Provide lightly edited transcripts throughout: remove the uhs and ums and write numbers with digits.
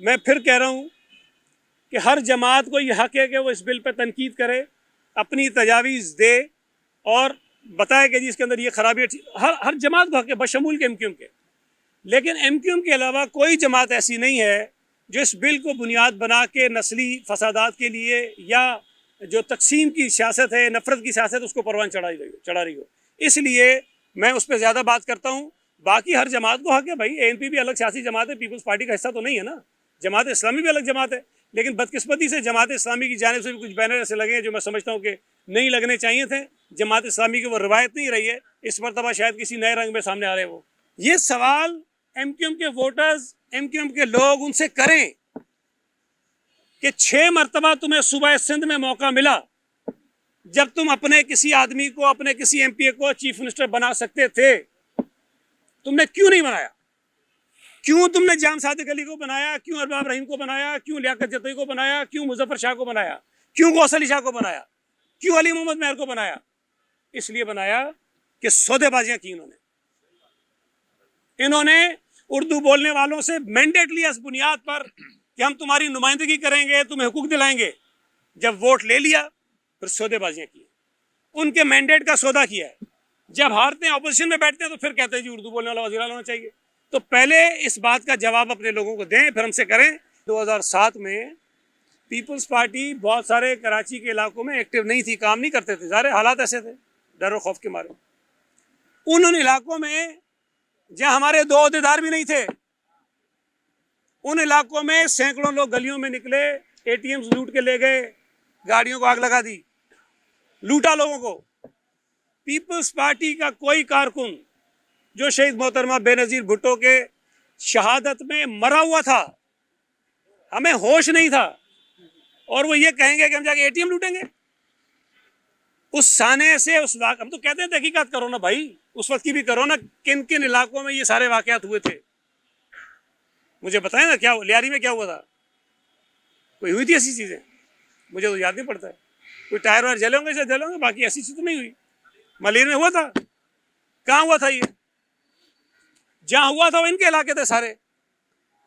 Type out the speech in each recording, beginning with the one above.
मैं फिर कह रहा हूँ कि हर जमात को ये हक़ है कि वो इस बिल पर तनकीद करे, अपनी तजावीज़ दे और बताए कि जी इसके अंदर ये खराबी हर जमात को हक़ है, बशमूल के MQM के। लेकिन MQM के अलावा कोई जमात ऐसी नहीं है जो इस बिल को बुनियाद बना के नस्ली फसादात के लिए या जो तकसीम की सियासत है, नफ़रत की सियासत, उसको परवान चढ़ा रही हो। इसलिए मैं उस पर ज़्यादा बात करता हूँ। बाकी हर जमात को हक़ है भाई, ANP भी अलग सियासी जमात है, पीपल्स पार्टी का हिस्सा तो नहीं है ना। जमात इस्लामी भी अलग जमात है, लेकिन बदकिस्मती से जमात इस्लामी की जानिब से भी कुछ बैनर ऐसे लगे हैं जो मैं समझता हूँ कि नहीं लगने चाहिए थे। जमात इस्लामी की वो रवायत नहीं रही है, इस मरतबा शायद किसी नए रंग में सामने आ रहे हैं वो। ये सवाल MQM के वोटर्स, MQM के लोग उनसे करें कि 6 मरतबा तुम्हें सूबा सिंध में मौका मिला, जब तुम अपने किसी आदमी को, अपने किसी MPA को चीफ मिनिस्टर बना सकते थे, तुमने क्यों नहीं बनाया? क्यों तुमने जाम सादिक अली को बनाया? क्यों अरबाब रहीम को बनाया? क्यों लियाकत जतई को बनाया? क्यों मुजफ्फर शाह को बनाया? क्यों गौस अली शाह को बनाया? क्यों अली मोहम्मद मेहर को बनाया? इसलिए बनाया कि सौदेबाजियां की इन्होंने उर्दू बोलने वालों से मैंडेट लिया इस बुनियाद पर कि हम तुम्हारी नुमाइंदगी करेंगे, तुम्हें हुकूक दिलाएंगे। जब वोट ले लिया फिर सौदेबाजियां की, उनके मैंडेट का सौदा किया है। जब हारते हैं, ऑपोजिशन में बैठते हैं, तो फिर कहते हैं जी उर्दू बोलने वाला वज़ीर आला होना चाहिए। तो पहले इस बात का जवाब अपने लोगों को दें, फिर हमसे करें। 2007 में पीपल्स पार्टी बहुत सारे कराची के इलाकों में एक्टिव नहीं थी, काम नहीं करते थे, सारे हालात ऐसे थे डर और खौफ के मारे। उन इलाकों में जहाँ हमारे 2 अहदेदार भी नहीं थे, उन इलाकों में सैकड़ों लोग गलियों में निकले, ATMs लूट के ले गए, गाड़ियों को आग लगा दी, लूटा लोगों को। पीपल्स पार्टी का कोई कारकुन जो शहीद मोहतरमा बेनज़ीर भुट्टो के शहादत में मरा हुआ था, हमें होश नहीं था, और वो ये कहेंगे कि हम जाके ATM लूटेंगे। उस साने से उस हम तो कहते हैं तहकीकात करो ना भाई, उस वक्त की भी करो ना, किन किन इलाकों में ये सारे वाकयात हुए थे, मुझे बताएं ना। क्या लियारी में क्या हुआ था? कोई हुई थी ऐसी चीज़ें? मुझे तो याद नहीं पड़ता है। कोई टायर वायर जले होंगे, जले होंगे, बाकी ऐसी चीज़ तो नहीं हुई। मलेर में हुआ था? कहाँ हुआ था? ये जहाँ हुआ था वो इनके इलाके थे सारे।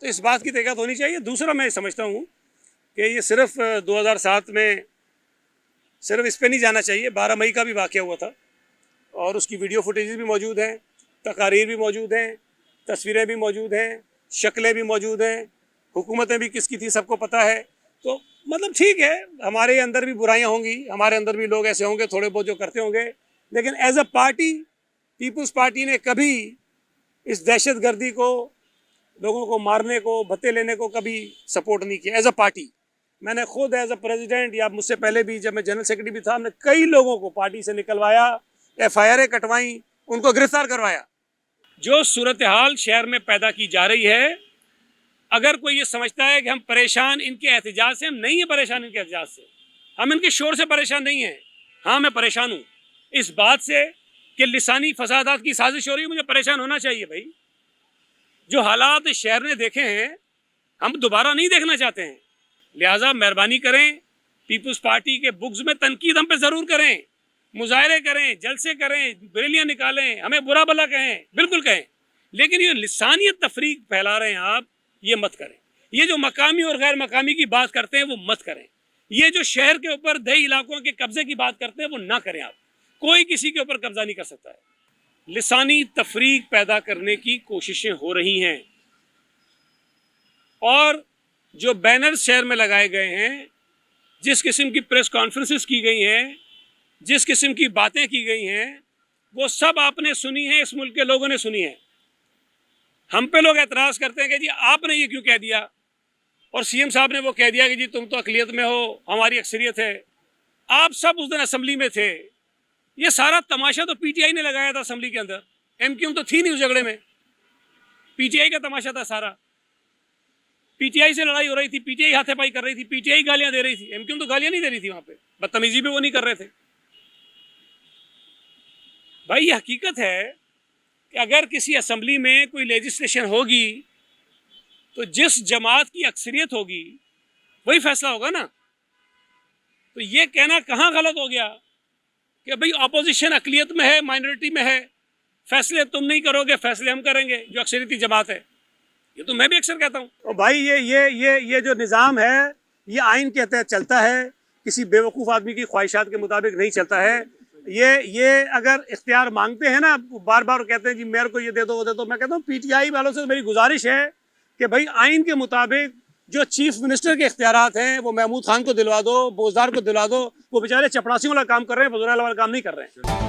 तो इस बात की तहकीकात होनी चाहिए। दूसरा, मैं समझता हूँ कि ये सिर्फ 2007 में सिर्फ इस पर नहीं जाना चाहिए। 12 मई का भी वाक़या हुआ था और उसकी वीडियो फुटेज भी मौजूद हैं, तकारीर भी मौजूद हैं, तस्वीरें भी मौजूद हैं, शक्लें भी मौजूद हैं, हुकूमतें भी किसकी थी सबको पता है। तो मतलब ठीक है, हमारे अंदर भी बुराइयां होंगी, हमारे अंदर भी लोग ऐसे होंगे थोड़े बहुत जो करते होंगे, लेकिन as a party Peoples Party ने कभी इस दहशत गर्दी को, लोगों को मारने को, भत्ते लेने को कभी सपोर्ट नहीं किया। एज अ पार्टी मैंने खुद एज अ प्रेसिडेंट, या मुझसे पहले भी जब मैं जनरल सेक्रेटरी भी था, हमने कई लोगों को पार्टी से निकलवाया, FIR कटवाई, उनको गिरफ्तार करवाया। जो सूरत हाल शहर में पैदा की जा रही है, अगर कोई ये समझता है कि हम परेशान इनके एहतजाज से, हम नहीं है परेशान इनके एहतजाज से, हम इनके शोर से परेशान नहीं हैं। हाँ, मैं परेशान हूँ इस बात से कि लिसानी फसादात की साजिश हो रही है। मुझे परेशान होना चाहिए भाई। जो हालात शहर ने देखे हैं हम दोबारा नहीं देखना चाहते हैं। लिहाजा मेहरबानी करें, पीपल्स पार्टी के बुक्स में तनकीद हम पे ज़रूर करें, मुजाहरे करें, जलसे करें, रैलियाँ निकालें, हमें बुरा भला कहें, बिल्कुल कहें, लेकिन ये लिसानियत तफरीक फैला रहे हैं आप, ये मत करें। ये जो मकामी और गैर मकामी की बात करते हैं वो मत करें। ये जो शहर के ऊपर दही इलाकों के कब्जे की बात करते हैं वो ना करें आप। कोई किसी के ऊपर कब्जा नहीं कर सकता है। लिसानी तफरीक पैदा करने की कोशिशें हो रही हैं, और जो बैनर्स शहर में लगाए गए हैं, जिस किस्म की प्रेस कॉन्फ्रेंसेस की गई हैं, जिस किस्म की बातें की गई हैं, वो सब आपने सुनी है, इस मुल्क के लोगों ने सुनी है। हम पे लोग एतराज़ करते हैं कि जी आपने ये क्यों कह दिया, और CM साहब ने वो कह दिया कि जी तुम तो अक़लियत में हो, हमारी अक्सरियत है। आप सब उस दिन असम्बली में थे। ये सारा तमाशा तो PTI ने लगाया था असम्बली के अंदर, MQM तो थी नहीं उस झगड़े में, PTI का तमाशा था सारा। PTI से लड़ाई हो रही थी, PTI हाथापाई कर रही थी, PTI गालियां दे रही थी, MQM तो गालियां नहीं दे रही थी। वहां पे बदतमीजी भी वो नहीं कर रहे थे। भाई ये हकीकत है कि अगर किसी असम्बली में कोई लेजिस्लेशन होगी तो जिस जमात की अक्सरियत होगी वही फैसला होगा ना। तो ये कहना कहाँ गलत हो गया कि भाई अपोजिशन अक़लियत में है, माइनॉरिटी में है, फैसले तुम नहीं करोगे, फैसले हम करेंगे, जो अक्सरियती जमात है। ये तो मैं भी अक्सर कहता हूँ। और भाई ये जो निज़ाम है ये आइन के तहत चलता है, किसी बेवकूफ़ आदमी की ख्वाहिशात के मुताबिक नहीं चलता है। ये अगर इख्तियार मांगते हैं ना, बार बार कहते हैं जी मेरे को ये दे दो वो दे दो, मैं कहता हूँ पीटीआई वालों से मेरी गुजारिश है कि भाई आइन के मुताबिक जो चीफ मिनिस्टर के इख्तियारात हैं वो महमूद खान को दिलवा दो, बोजदार को दिलवा दो। वो बेचारे चपड़ासियों वाला काम कर रहे हैं, बुजुर्ग वाला काम नहीं कर रहे हैं।